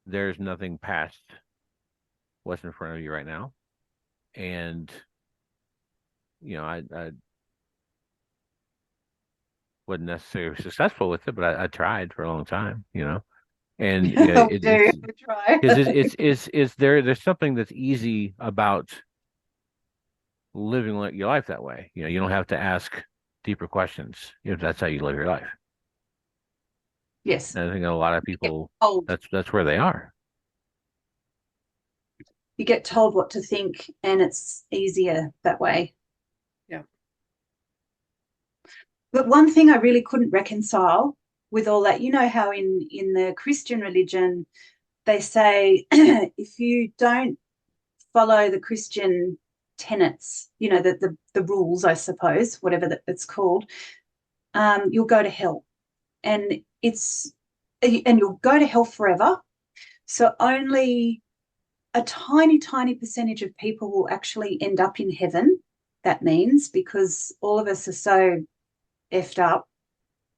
there's nothing past what's in front of you right now. And I wasn't necessarily successful with it, but I tried for a long time. And We do. it's We try. because it's there's something that's easy about living your life that way. You don't have to ask deeper questions if that's how you live your life. Yes. And I think a lot of You get people, told. that's where they are. You get told what to think, and it's easier that way. Yeah. But one thing I really couldn't reconcile with all that, you know how in the Christian religion they say if you don't follow the Christian tenets, the rules, I suppose, whatever it's called, you'll go to hell, and you'll go to hell forever. So only a tiny, tiny percentage of people will actually end up in heaven. That means because all of us are so effed up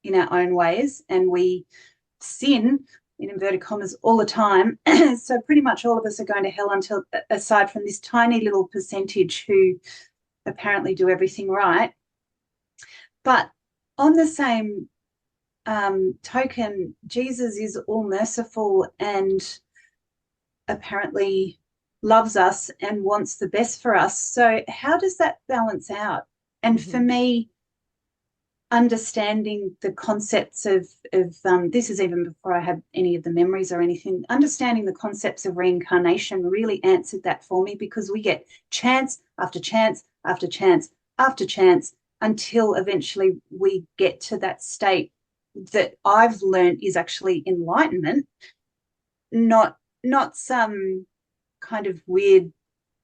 in our own ways and we sin in inverted commas all the time. So pretty much all of us are going to hell until aside from this tiny little percentage who apparently do everything right. But on the same token, Jesus is all merciful and apparently loves us and wants the best for us. So how does that balance out? And for Hmm. me, understanding the concepts of this is even before I had any of the memories or anything, understanding the concepts of reincarnation really answered that for me because we get chance after chance after chance after chance until eventually we get to that state that I've learned is actually enlightenment, not some kind of weird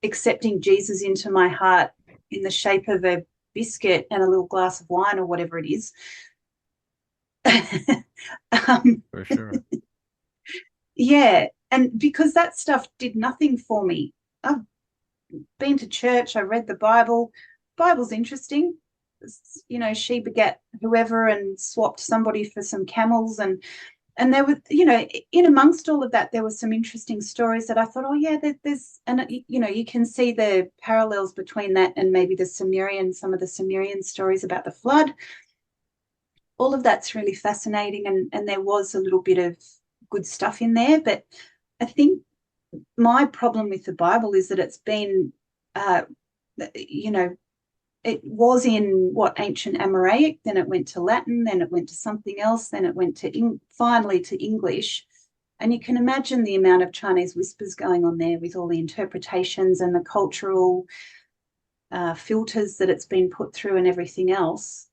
accepting Jesus into my heart in the shape of a biscuit and a little glass of wine or whatever it is. um, For sure. yeah, and because that stuff did nothing for me. I've been to church, I read the Bible. Bible's interesting. She begat whoever and swapped somebody for some camels, and And there were, in amongst all of that, there were some interesting stories that I thought, oh yeah, and you can see the parallels between that and maybe some of the Sumerian stories about the flood. All of that's really fascinating, and there was a little bit of good stuff in there. But I think my problem with the Bible is that it's been, you know, it was in ancient Amoraic, then it went to Latin, then it went to something else, then it went to finally to English. And you can imagine the amount of Chinese whispers going on there with all the interpretations and the cultural filters that it's been put through and everything else.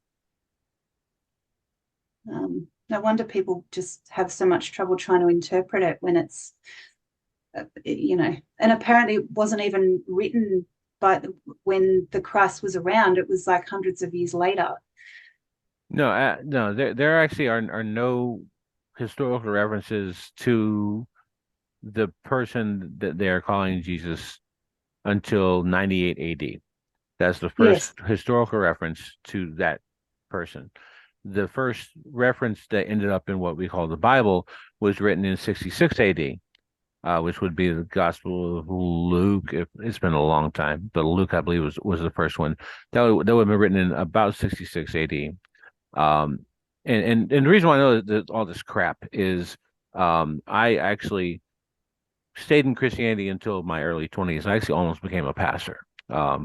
No wonder people just have so much trouble trying to interpret it when it's, and apparently it wasn't even written when the Christ was around. It was like hundreds of years later. No, there actually are no historical references to the person that they are calling Jesus until 98 AD. That's the first Yes. historical reference to that person. The first reference that ended up in what we call the Bible was written in 66 AD, which would be the Gospel of Luke. It's been a long time, but Luke, I believe, was the first one. That would have been written in about 66 AD. And the reason why I know that all this crap is I actually stayed in Christianity until my early 20s. I actually almost became a pastor. I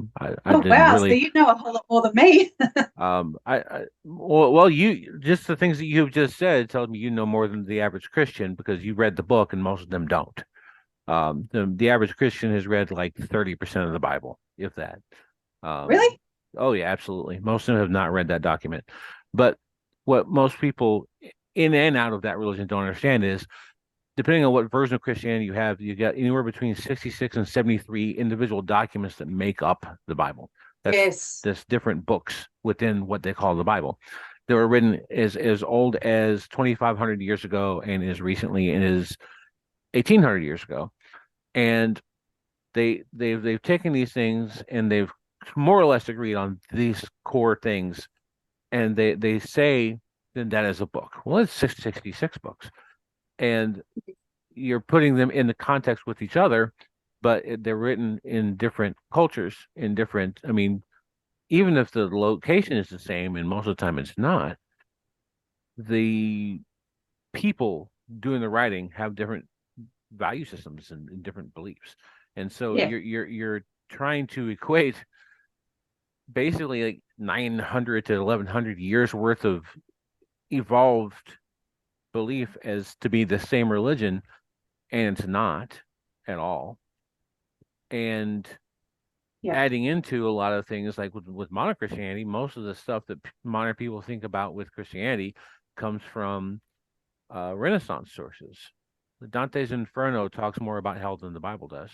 Oh didn't wow! So really. you know a whole lot more than me. Well, you just the things that you've just said tells me you know more than the average Christian because you read the book and most of them don't. The average Christian has read like 30% of the Bible, if that. Really? Oh yeah, absolutely. Most of them have not read that document. But what most people in and out of that religion don't understand is depending on what version of Christianity you have, you get anywhere between 66 and 73 individual documents that make up the Bible. Yes. That's different books within what they call the Bible. They were written as old as 2,500 years ago and as recently as 1,800 years ago. And they've taken these things and they've more or less agreed on these core things, and they say that is a book. Well, it's 666 books, and you're putting them in the context with each other, but they're written in different cultures, in different. I mean, even if the location is the same, and most of the time it's not, the people doing the writing have different value systems and different beliefs, and so Yeah. you're trying to equate basically like 900 to 1100 years worth of evolved belief as to be the same religion, and it's not at all. And Yeah. adding into a lot of things like with modern Christianity, most of the stuff that modern people think about with Christianity comes from Renaissance sources. Dante's Inferno talks more about hell than the Bible does.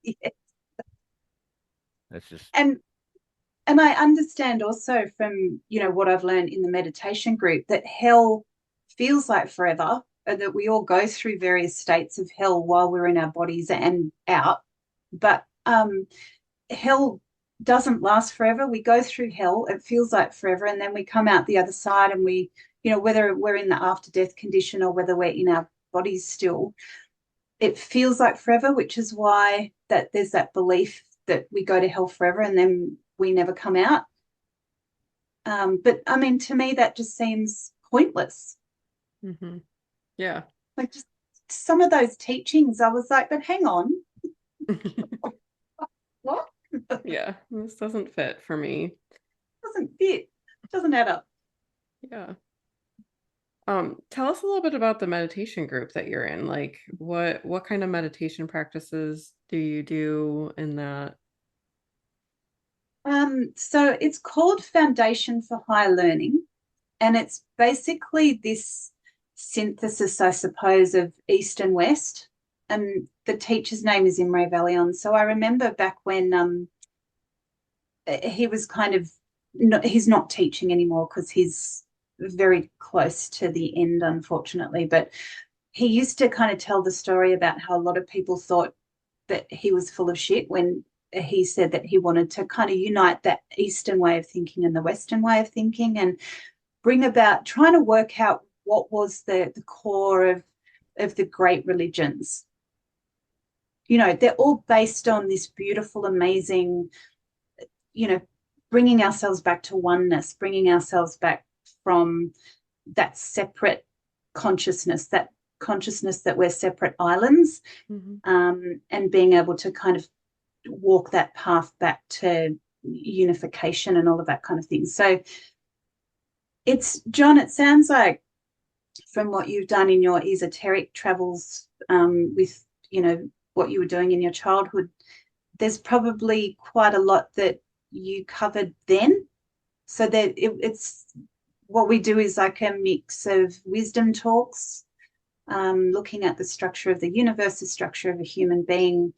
Yeah. That's just And I understand also from, what I've learned in the meditation group that hell feels like forever, that we all go through various states of hell while we're in our bodies and out. But hell doesn't last forever. We go through hell, it feels like forever, and then we come out the other side and we, whether we're in the after death condition or whether we're in our bodies still, it feels like forever, which is why that there's that belief that we go to hell forever and then we never come out. But I mean, to me, that just seems pointless. Mm-hmm. Yeah. Like just some of those teachings, I was like, but hang on, what? Yeah, this doesn't fit for me. Doesn't fit. Doesn't add up. Yeah. Tell us a little bit about the meditation group that you're in. Like what kind of meditation practices do you do in that? So it's called Foundation for Higher Learning, and it's basically this synthesis, I suppose, of East and West. And the teacher's name is Imre Valion. So I remember back when he was kind of he's not teaching anymore because he's very close to the end, unfortunately. But he used to kind of tell the story about how a lot of people thought that he was full of shit when he said that he wanted to kind of unite that Eastern way of thinking and the Western way of thinking and bring about trying to work out what was the core of the great religions. You know, they're all based on this beautiful, amazing, you know, bringing ourselves back to oneness, bringing ourselves back from that separate consciousness, that consciousness that we're separate islands, and being able to kind of walk that path back to unification and all of that kind of thing. So it's, John, it sounds like from what you've done in your esoteric travels, with, you know, what you were doing in your childhood, there's probably quite a lot that you covered then. So that it's what we do is like a mix of wisdom talks, looking at the structure of the universe, the structure of a human being,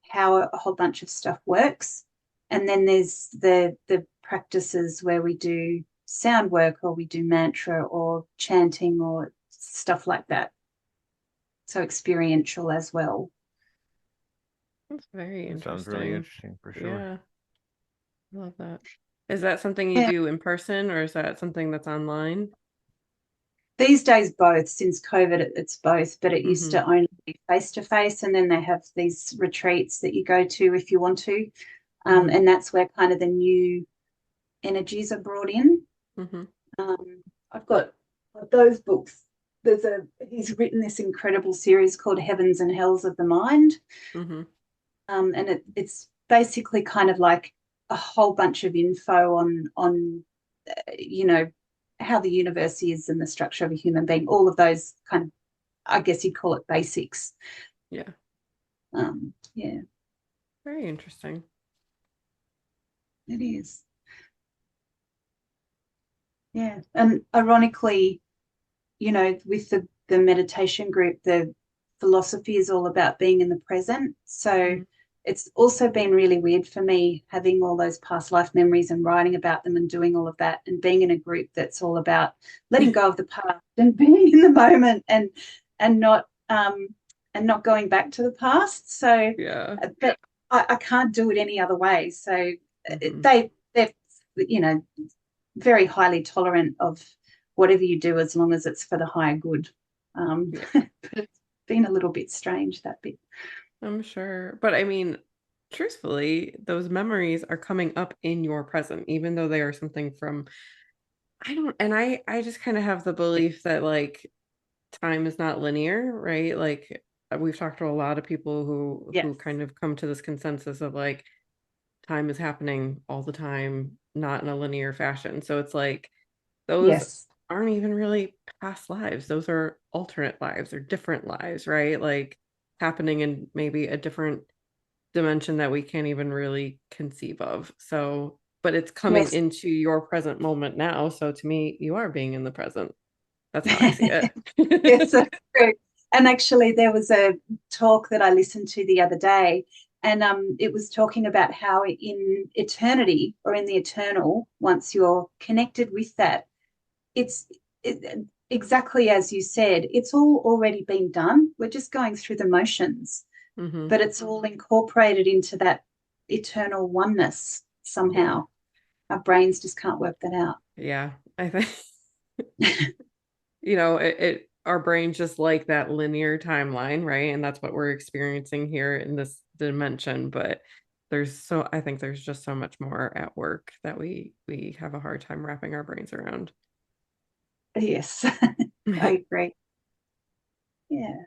how a whole bunch of stuff works. And then there's the practices where we do sound work, or we do mantra or chanting or stuff like that. So experiential as well. That's very That interesting. sounds really interesting for sure. Yeah, I love that. Is that something you Yeah. do in person, or is that something that's online? These days, both. Since COVID, it's both, but it used Mm-hmm. to only be face-to-face, and then they have these retreats that you go to if you want to. Mm-hmm. And that's where kind of the new energies are brought in. Mm-hmm. I've got those books. He's written this incredible series called Heavens and Hells of the Mind. Mm-hmm. And it's basically kind of like a whole bunch of info on you know, how the universe is and the structure of a human being, all of those kind of, I guess you'd call it basics. Yeah. Yeah, Very interesting. it is. Yeah. And ironically, you know, with the meditation group, the philosophy is all about being in the present. So it's also been really weird for me having all those past life memories and writing about them and doing all of that, and being in a group that's all about letting go of the past and being in the moment, and not going back to the past. So Yeah. but I can't do it any other way. So Mm-hmm. they're, you know, very highly tolerant of whatever you do, as long as it's for the higher good. Yeah. But it's been a little bit strange, that bit. I'm sure. But I mean, truthfully, those memories are coming up in your present, even though they are something from, I don't, and I just kind of have the belief that like time is not linear, right? Like we've talked to a lot of people who Yes. kind of come to this consensus of like time is happening all the time, not in a linear fashion. So it's like those Yes. aren't even really past lives. Those are alternate lives or different lives, right? Like happening in maybe a different dimension that we can't even really conceive of. So, but it's coming Yes. into your present moment now. So to me, you are being in the present. That's how I see Yes, it. that's true. And actually, there was a talk that I listened to the other day, and it was talking about how in eternity, or in the eternal, once you're connected with that, it's exactly as you said, it's all already been done. We're just going through the motions, Hmm. but it's all incorporated into that eternal oneness Yeah. somehow. Our brains just can't work that out. Yeah. I think, our brains just like that linear timeline, right? And that's what we're experiencing here in this dimension. But I think there's just so much more at work that we have a hard time wrapping our brains around. Yes, I agree. Yeah.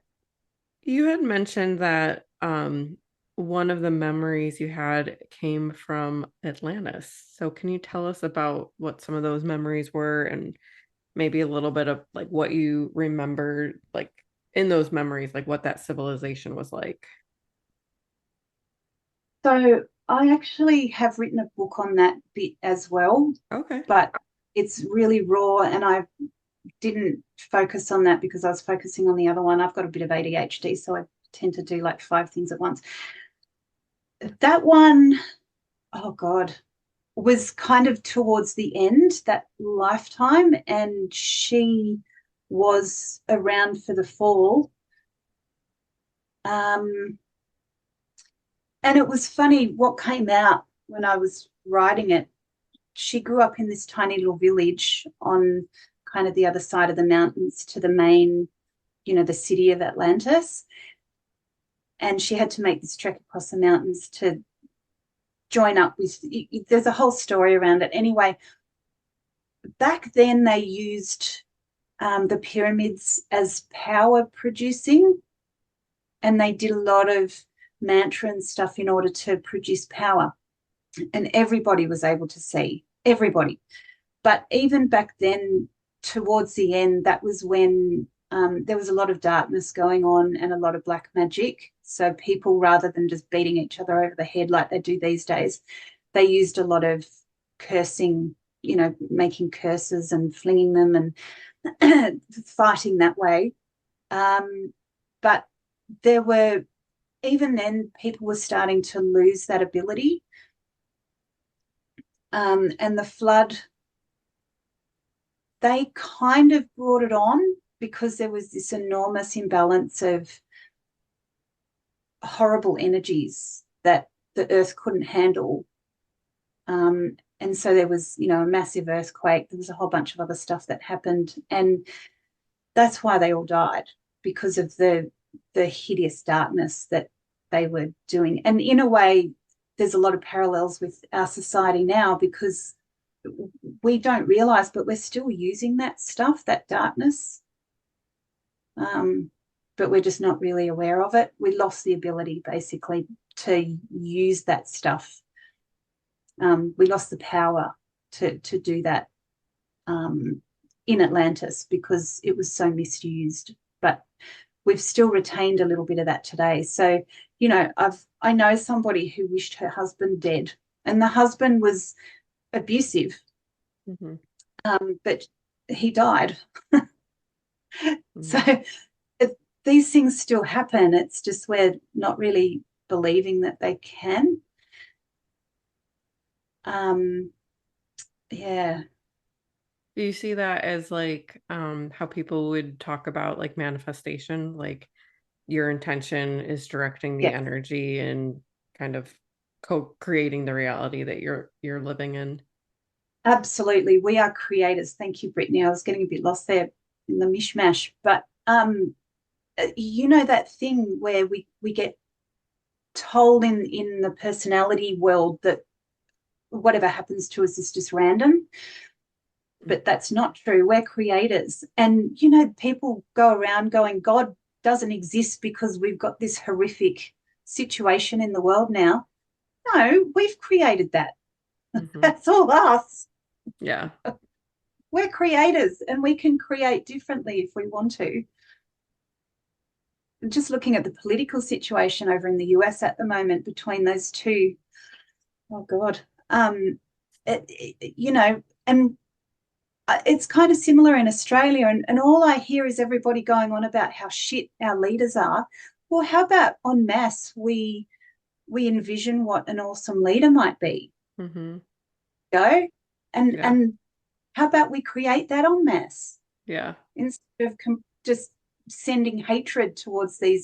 You had mentioned that one of the memories you had came from Atlantis. So can you tell us about what some of those memories were, and maybe a little bit of like what you remember like in those memories, like what that civilization was like? So I actually have written a book on that bit as well, Okay. but it's really raw, and I didn't focus on that because I was focusing on the other one. I've got a bit of ADHD, so I tend to do like 5 things at once. That one, oh God, was kind of towards the end, that lifetime, and she was around for the fall. And it was funny what came out when I was writing it. She grew up in this tiny little village on kind of the other side of the mountains to the main, the city of Atlantis. And she had to make this trek across the mountains to join up with, there's a whole story around it. Anyway, back then they used the pyramids as power producing, and they did a lot of mantra and stuff in order to produce power. And everybody was able to see, everybody. But even back then, towards the end, that was when there was a lot of darkness going on and a lot of black magic. So people, rather than just beating each other over the head like they do these days, they used a lot of cursing, making curses and flinging them and fighting that way. But there were, even then, people were starting to lose that ability. And the flood, they kind of brought it on because there was this enormous imbalance of horrible energies that the earth couldn't handle. And so there was, a massive earthquake. There was a whole bunch of other stuff that happened. And that's why they all died, because of the hideous darkness that they were doing. And in a way, there's a lot of parallels with our society now, because we don't realize, but we're still using that stuff, that darkness. But we're just not really aware of it. We lost the ability, basically, to use that stuff. We lost the power to do that in Atlantis because it was so misused. But we've still retained a little bit of that today. So, I know somebody who wished her husband dead, and the husband was abusive, but he died. So these things still happen. It's just we're not really believing that they can. Yeah. Do you see that as like how people would talk about like manifestation, like your intention is directing the Yeah. energy and kind of co-creating the reality that you're living in? Absolutely. We are creators. Thank you, Brittany. I was getting a bit lost there in the mishmash. But that thing where we get told in the personality world that whatever happens to us is just random. But that's not true. We're creators. And, people go around going, God doesn't exist because we've got this horrific situation in the world now. No, we've created that. That's all us. Yeah. We're creators, and we can create differently if we want to. Just looking at the political situation over in the US at the moment between those two, oh God, and it's kind of similar in Australia, and all I hear is everybody going on about how shit our leaders are. Well, how about en masse we envision what an awesome leader might be? Go and how about we create that en masse? Yeah. Instead of just sending hatred towards they're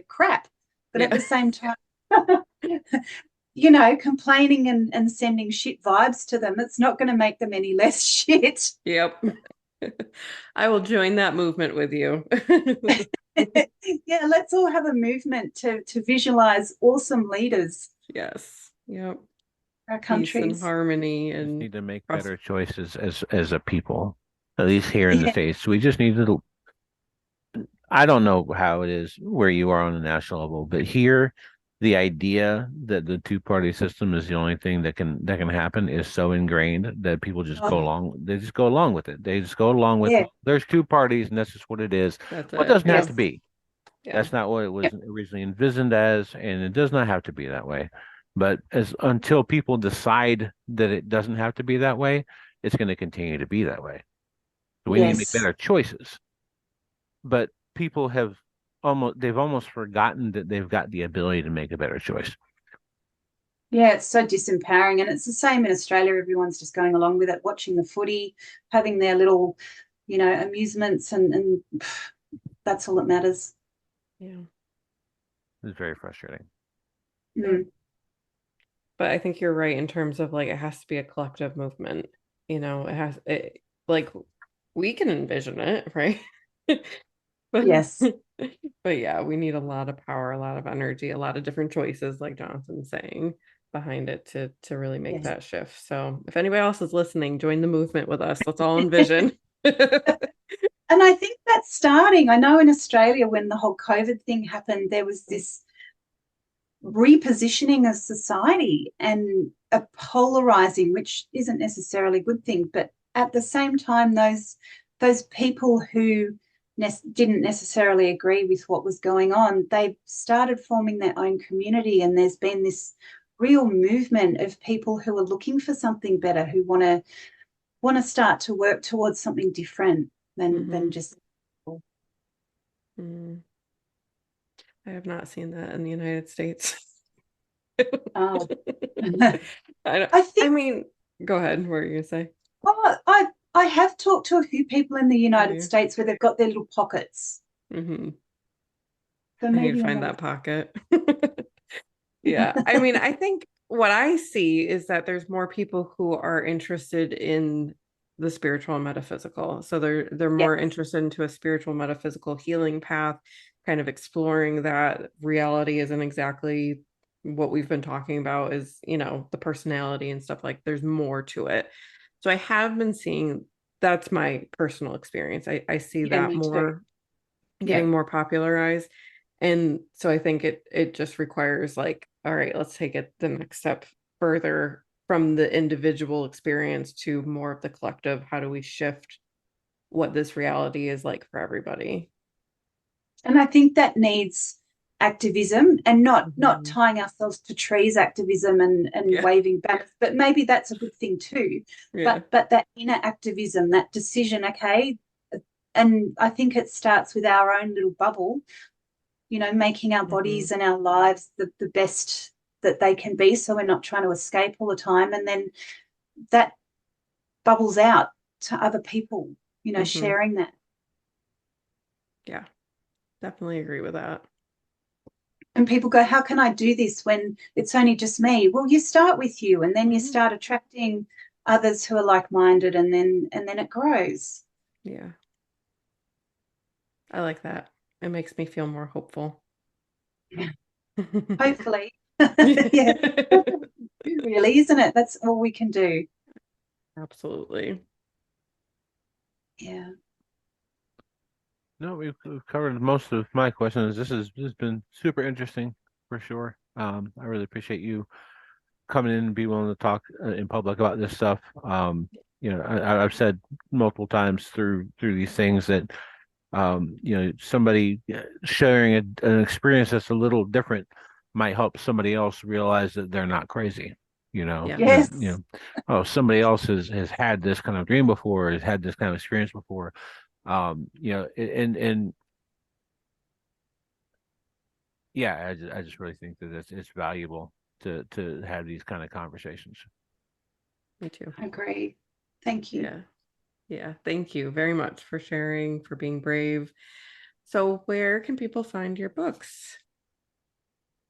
crap, but at the same time, complaining and sending shit vibes to them, it's not going to make them any less shit. Yep. I will join that movement with you. Yeah, let's all have a movement to visualize awesome leaders. Yes. Yep. Our countries. Peace and harmony, and just need to make better choices as a people, at least here in the States. We just need to. I don't know how it is where you are on a national level, but here, the idea that the two-party system is the only thing that can happen is so ingrained that people just go along. They just go along with it. They just go along with there's two parties, and that's just what it is. That's it doesn't have to Yes. be. Yeah. That's not what it was originally envisioned as, and it does not have to be that way. But until people decide that it doesn't have to be that way, it's going to continue to be that way. So we need to make better choices. But people they've almost forgotten that they've got the ability to make a better choice. Yeah, it's so disempowering. And it's the same in Australia. Everyone's just going along with it, watching the footy, having their little, amusements, and that's all that matters. Yeah. It's very frustrating. But I think you're right in terms of like it has to be a collective movement. Like we can envision it, right? But Yes. but yeah, we need a lot of power, a lot of energy, a lot of different choices, like Jonathan's saying, behind it to really make Yes. that shift. So if anybody else is listening, join the movement with us. Let's all envision. And I think that's starting. I know in Australia, when the whole COVID thing happened, there was this repositioning of society and a polarizing, which isn't necessarily a good thing. But at the same time, those people who didn't necessarily agree with what was going on, they started forming their own community, and there's been this real movement of people who are looking for something better, who want to start to work towards something different than just. Mm. I have not seen that in the United States. Oh, I don't, I I think. mean, go ahead. What were you gonna say? Well, I have talked to a few people in the Have United you? States where they've got their little pockets. Mm-hmm. So I need to maybe I'm find not. that pocket. Yeah. I mean, I think what I see is that there's more people who are interested in the spiritual and metaphysical. So they're Yes, more interested into a spiritual metaphysical healing path, kind of exploring that reality isn't exactly what we've been talking about is, the personality and stuff like there's more to it. So I have been seeing that's my personal experience. I see yeah, that me too. more Yeah, getting more popularized. And so I think it just requires like, all right, let's take it the next step further from the individual experience to more of the collective. How do we shift what this reality is like for everybody? and I think that needs activism, and not Mhm. tying ourselves to trees activism and Yeah. waving banners, but maybe that's a good thing too. Yeah. But that inner activism, that decision, okay, and I think it starts with our own little bubble, making our Hmm. bodies and our lives the best that they can be, so we're not trying to escape all the time, and then that bubbles out to other people, Hmm. sharing that. Yeah, definitely agree with that. And people go, how can I do this when it's only just me? Well, you start with you, and then you Hmm. start attracting others who are like-minded, and then it grows. Yeah, I like that. It makes me feel more hopeful. Hopefully. Yeah, that's what we can do, really, isn't it? That's all we can do. Absolutely. Yeah. No, we've covered most of my questions. This has been super interesting for sure. I really appreciate you coming in and be willing to talk in public about this stuff. I've said multiple times through these things that somebody sharing an experience that's a little different might help somebody else realize that they're not crazy. Yeah. Yes. Oh, somebody else has had this kind of dream before, has had this kind of experience before. And yeah, I just really think that it's valuable to have these kind of conversations. Me too. I agree. Thank you. Yeah. Yeah. Thank you very much for sharing, for being brave. So, where can people find your books?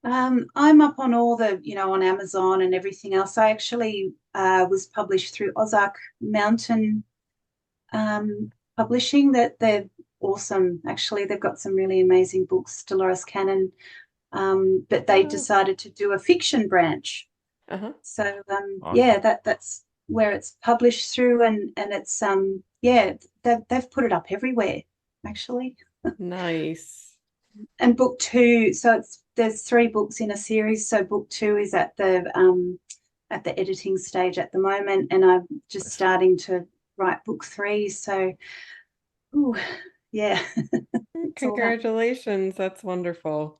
I'm up on all the, on Amazon and everything else. I actually was published through Ozark Mountain Publishing. That they're awesome. Actually, they've got some really amazing books. Dolores Cannon, but they Oh, decided to do a fiction branch. uh-huh. So yeah, Awesome. that's where it's published through, and it's yeah, they've put it up everywhere actually. Nice. And book two, so there's three books in a series. So book two is at the editing stage at the moment, and I'm just Nice. starting to write book three. So, ooh, yeah, it's all happening. Congratulations. That's wonderful.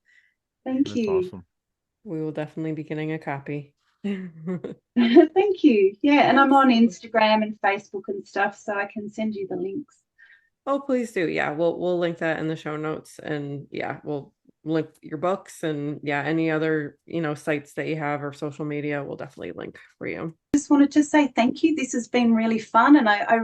Thank That's you. awesome. We will definitely be getting a copy. Thank you. Yeah, and I'm on Absolutely. Instagram and Facebook and stuff, so I can send you the links. Oh, please do. Yeah, we'll link that in the show notes and yeah, we'll link your books and yeah, any other, sites that you have or social media, we'll definitely link for you. Just wanted to say thank you. This has been really fun, and Yeah. I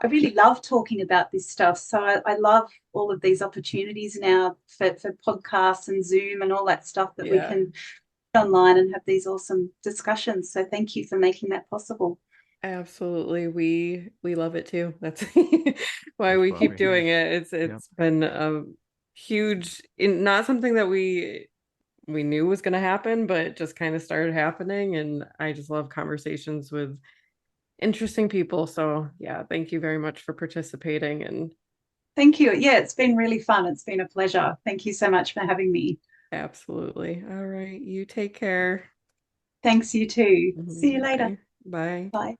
really love talking about this stuff. So I love all of these opportunities now for podcasts and Zoom and all that stuff that we Yeah. can online and have these awesome discussions. So thank you for making that possible. Absolutely. We love it too. That's why That's we what keep we're here. doing it. It's Yep. it's been a huge not something that we knew was going to happen, but it just kind of started happening, and I just love conversations with interesting people. So, yeah, thank you very much for participating, and Thank you. Yeah, it's been really fun. It's been a pleasure. Thank you so much for having me. absolutely. All right, you take care. Thanks, you too. See Mhm. you later. Bye. Bye. Bye.